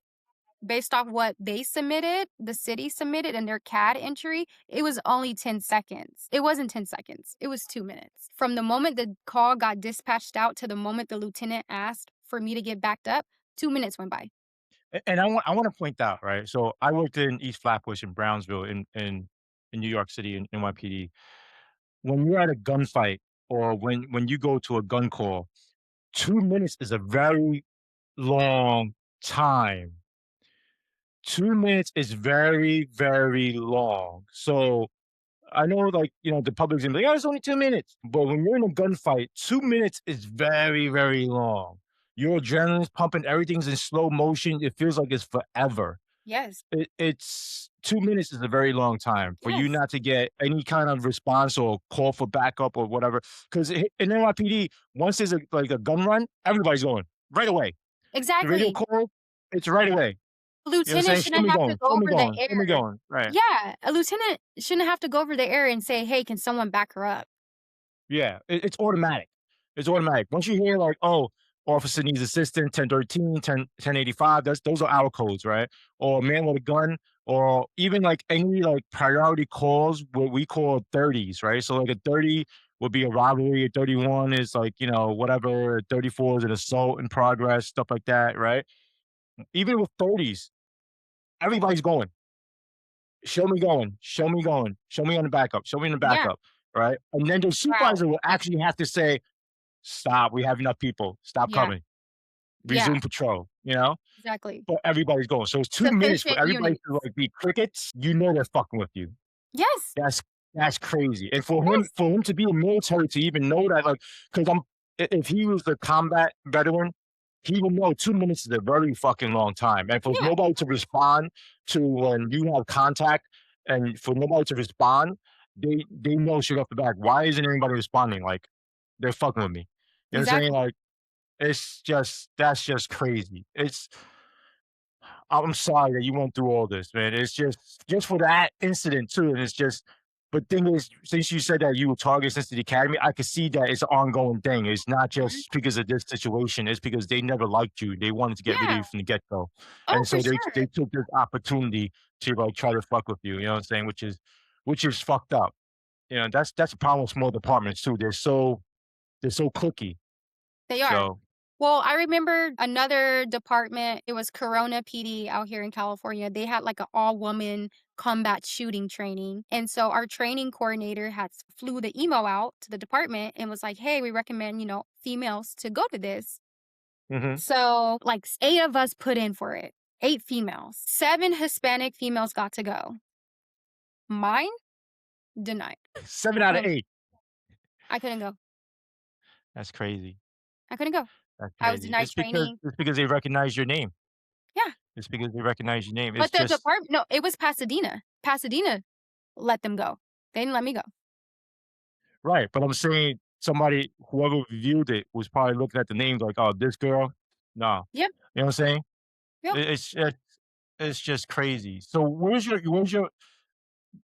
based off what they submitted, the city submitted in their CAD entry, it was only 10 seconds. It wasn't 10 seconds. It was 2 minutes. From the moment the call got dispatched out to the moment the lieutenant asked for me to get backed up, 2 minutes went by. And I want to point out, right? So I worked in East Flatbush in Brownsville in New York City in NYPD. When you're at a gunfight or when you go to a gun call, 2 minutes is a very long time. 2 minutes is very, very long. So I know, like, the public's gonna be like, "Oh, it's only 2 minutes." But when you're in a gunfight, 2 minutes is very, very long. Your adrenaline's pumping, everything's in slow motion. It feels like it's forever. Yes. It's 2 minutes is a very long time for you Yes. not to get any kind of response or call for backup or whatever. Because in NYPD, once there's like a gun run, everybody's going right away. The radio Exactly. call, it's right away. You know what I'm Lieutenant saying? Show shouldn't me have to going, go show me over the going, show me air. going. Right. Yeah, a lieutenant shouldn't have to go over the air and say, "Hey, can someone back her up?" Yeah, it's automatic. It's automatic. Once you hear like, "Oh, officer needs assistance, 1013, 1085, those are our codes, right? Or man with a gun, or even like any like priority calls, what we call 30s, right? So like a 30 would be a robbery, a 31 is like, whatever, a 34 is an assault in progress, stuff like that, right? Even with 30s, everybody's going. Show me going, show me going, show me on the backup, show me in the Yeah, backup, right? And then the proud. supervisor will actually have to say, "Stop, we have enough people. Stop Yeah, coming. yeah, Resume patrol." exactly. But everybody's going. So it's 2 minutes for Sufficient everybody to, units. like, be crickets, they're fucking with you. Yes, That's that's crazy. And for him yes, for him to be in the military to even know that, like, because 'cause I'm if he was a combat veteran, he would know 2 minutes is a very fucking long time. And for yeah, nobody to respond to when you have contact and for nobody to respond, they know straight off the back, why isn't anybody responding? Like, they're fucking with me. You know what I'm saying? exactly. Like, it's just that's just crazy. I'm sorry that you went through all this, man. It's just for that incident too, and it's just. But thing is, since you said that you were targeted since the academy, I could see that it's an ongoing thing. It's not Mhm. just because of this situation. It's because they never liked you. They wanted to get rid of Yeah. you from the get go, Oh, and for so they sure. took this opportunity to like try to fuck with you. You know what I'm saying? Which is fucked up. That's a problem with small departments too. They're so clicky. They are. So. Well, I remember another department, it was Corona PD out here in California. They had like an all-woman combat shooting training. And so our training coordinator flew the email out to the department and was like, "Hey, we recommend, females to go to this." Mhm. So, like 8 of us put in for it. 8 females. 7 Hispanic females got to go. Mine denied. 7 I out of couldn't 8. I couldn't go. That's crazy. I couldn't go. That's I was crazy. denied training. It's because they recognize your name. Yeah. It's because they recognize your name. It's But the just department, no, it was Pasadena. Pasadena let them go. They didn't let me go. right, but I'm saying whoever viewed it was probably looking at the names like, "Oh, this girl? No." Yep, You know what I'm saying? yep. It's just crazy. So where's your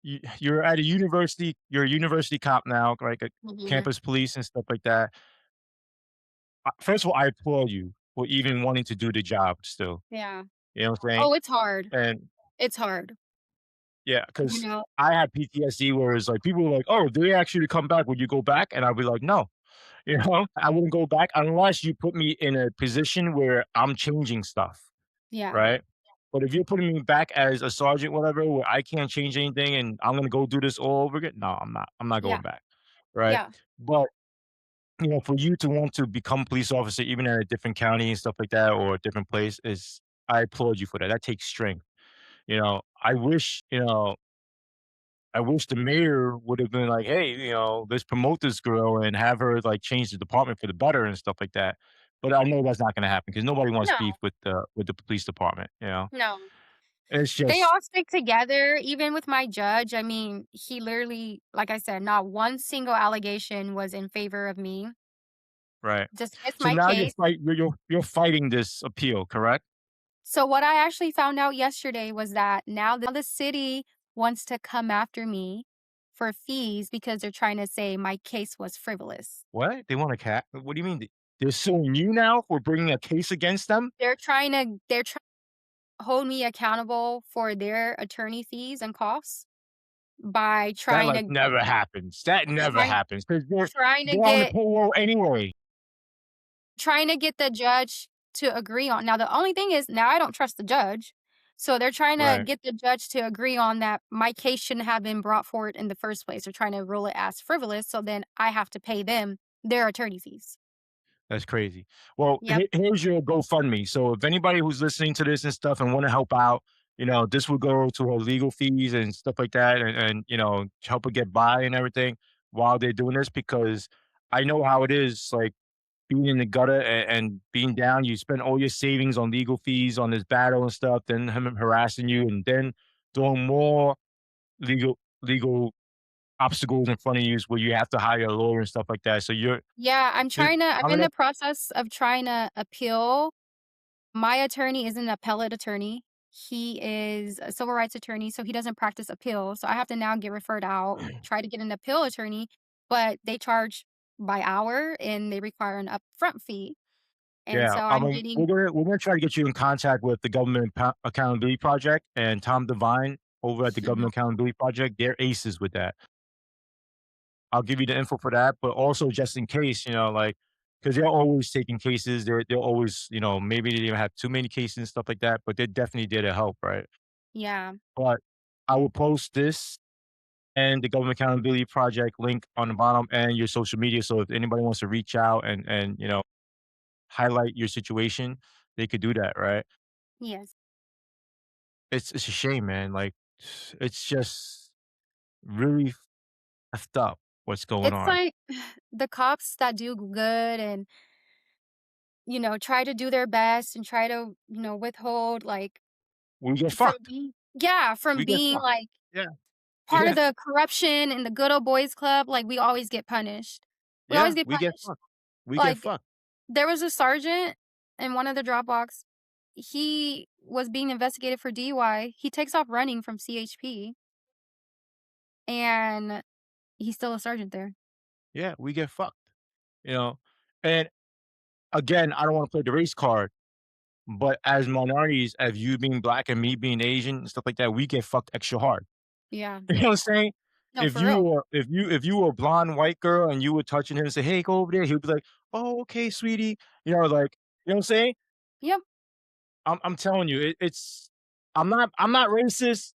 you're at a university, you're a university cop now, like a Mhm. campus police and stuff like that. First of all, I applaud you for even wanting to do the job still. Yeah. You know what I'm saying? Oh, it's hard. And It's hard. yeah, You because know? I had PTSD where it's like people were like, "Oh, do they ask you to come back? Would you go back?" And I'd be like, "No." I wouldn't go back unless you put me in a position where I'm changing stuff, Yeah, right? But if you're putting me back as a sergeant, whatever, where I can't change anything and I'm gonna go do this all over again, no, I'm not. I'm not yeah, going back, right? yeah. But for you to want to become a police officer, even in a different county and stuff like that, or a different place, is I applaud you for that. That takes strength. I wish the mayor would have been like, "Hey, let's promote this girl and have her like change the department for the better and stuff like that." But I know that's not going to happen because nobody wants No, beef with the police department. no. It's They just all stick together, even with my judge. I mean, he literally, like I said, not one single allegation was in favor of me. right. Dismissed So my now you're case. fight you're fighting this appeal, correct? So what I actually found out yesterday was that now the city wants to come after me for fees because they're trying to say my case was frivolous. What? They want a cat? What do you mean? They're suing you now for bringing a case against them? They're trying to hold me accountable for their attorney fees and costs by That, trying like, to never happens. That never trying happens because 'cause trying to they're on the get payroll anyway. trying to get the judge to agree on. Now the only thing is now I don't trust the judge. So they're trying to Right. get the judge to agree on that my case shouldn't have been brought forward in the first place. They're trying to rule it as frivolous, so then I have to pay them their attorney fees. That's crazy. Well, Yep. here's your GoFundMe. So if anybody who's listening to this and stuff and want to help out, this would go to her legal fees and stuff like that, and help her get by and everything while they're doing this because I know how it is, like being in the gutter and being down. You spend all your savings on legal fees on this battle and stuff, then him harassing you, and then throwing more legal obstacles in front of you where you have to hire a lawyer and stuff like that. So Yeah, I'm I'm in gonna the process of trying to appeal. My attorney is an appellate attorney. He is a civil rights attorney, so he doesn't practice appeal. So I have to now get referred out, try to get an appeal attorney, but they charge by hour and they require an upfront fee. And Yeah, so I I'm mean, getting we're gonna try to get you in contact with the Government Accountability Project and Tom Devine over at the Government Accountability Project. They're aces with that. I'll give you the info for that, but also just in case, like, because they're always taking cases. They're always, maybe they didn't have too many cases and stuff like that, but they're definitely there to help, right? yeah. But I will post this and the Government Accountability Project link on the bottom and your social media. So if anybody wants to reach out and highlight your situation, they could do that, right? Yes. It's a shame, man. Like, it's just really effed up what's going It's on. like the cops that do good and, try to do their best and try to, withhold like We get from fucked. being yeah, from We get being fucked. like Yeah. part of Yeah. the corruption in the good old boys club, like, we always get punished. We always Yeah. get We get punished. fucked. We get Like, fucked. there was a sergeant in one of the drop box. He was being investigated for DUI. He takes off running from CHP, and he's still a sergeant there. Yeah. We get fucked. You know? And again, I don't want to play the race card, but as minorities, as you being black and me being Asian and stuff like that, we get fucked extra hard. Yeah. You know what I'm saying? No, for real. If you were a blonde white girl and you were touching him and say, "Hey, go over there," he'll be like, "Oh, okay, sweetie." Like, you know what I'm saying? Yep. I'm telling you, I'm not racist.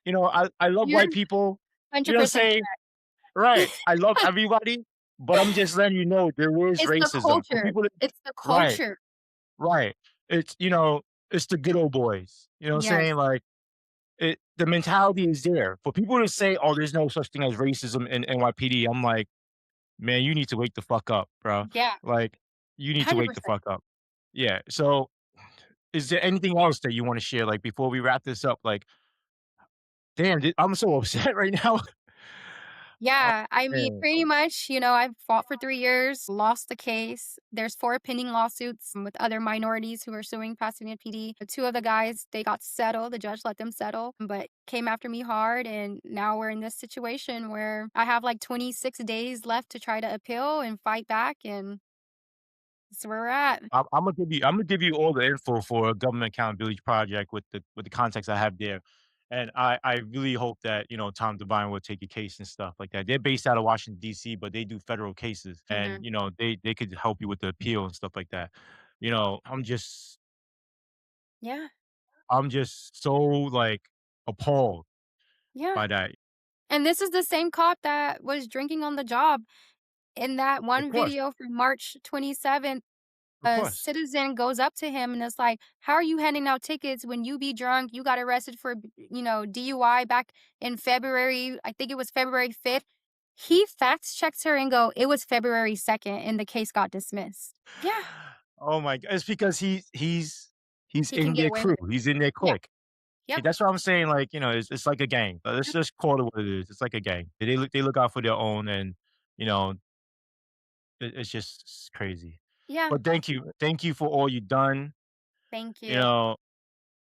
I love You're white people. You know what I'm 100% saying? Right. I love everybody, but I'm just letting you know there is It's the racism. For culture. people that It's the right, culture. right. It's it's the good old boys. You know what I'm Yes. saying? Like the mentality is there. For people to say, "Oh, there's no such thing as racism in NYPD," I'm like, "Man, you need to wake the fuck up, bro. Yeah. Like, you need to wake the 100%. fuck up." Yeah. So, is there anything else that you want to share? Like before we wrap this up, like, damn, I'm so upset right now. Oh, Yeah, I mean, man. pretty much, I've fought for 3 years, lost the case. There's 4 pending lawsuits with other minorities who are suing Pasadena PD. The 2 of the guys, they got settled, the judge let them settle, but came after me hard, and now we're in this situation where I have, like, 26 days left to try to appeal and fight back, and that's where we're at. I'm gonna give you all the info for a government accountability project with the context I have there. And I really hope that, Tom Devine will take your case and stuff like that. They're based out of Washington, DC, but they do federal cases. And, Mhm. they could help you with the appeal and stuff like that. Yeah, I'm just so like appalled yeah, by that. and this is the same cop that was drinking on the job in that Of one course, video from March 27th. of A course. citizen goes up to him and is like, "How are you handing out tickets when you be drunk? You got arrested for, DUI back in February. I think it was February 5th." He fact checks her and go, "It was February 2nd, and the case got dismissed." Yeah, Oh my god. It's because he's he can in get their away with crew. it. He's in their Yep, clique. yep, That's what I'm saying, like, it's like a gang. Let's yep, just call it what it is. It's like a gang. They look out for their own and, you know, it's just crazy. yeah. But thank you. Thank you for all you've done. Thank You you. know,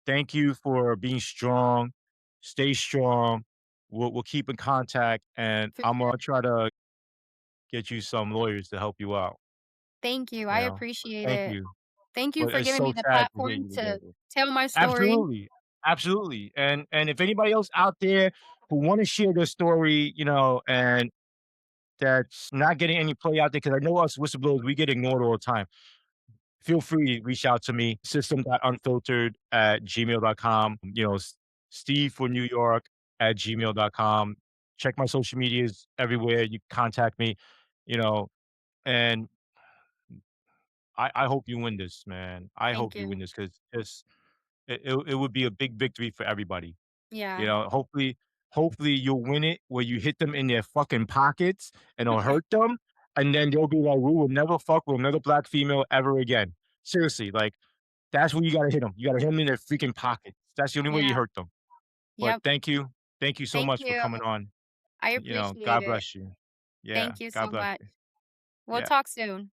thank you for being strong. Stay strong. We'll keep in contact, and For I'm sure. gonna try to get you some lawyers to help you out, Thank you. you I know? appreciate Thank it. you. Thank you But for it's giving so me the sad to hear platform you to together. tell my story. Absolutely. Absolutely. And if anybody else out there who wanna share their story, and that's not getting any play out there, because I know us whistleblowers, we get ignored all the time. Feel free to reach out to me, system.unfiltered@gmail.com. Steve for New York at gmail.com. Check my social medias everywhere. You contact me, you know, and I hope you win this, man. I Thank hope you you. win this because it would be a big victory for everybody. Yeah. Hopefully you'll win it where you hit them in their fucking pockets and it'll hurt them, and then they'll be like, "We will never fuck with another black female ever again." Seriously, like, that's where you gotta hit them. You gotta hit them in their freaking pockets. That's the only way you Yeah. hurt them. But Yep. thank you. Thank you so Thank much for you. coming on. I appreciate God it. bless you. Yeah, Thank you God so bless much. you. We'll Yeah. talk soon.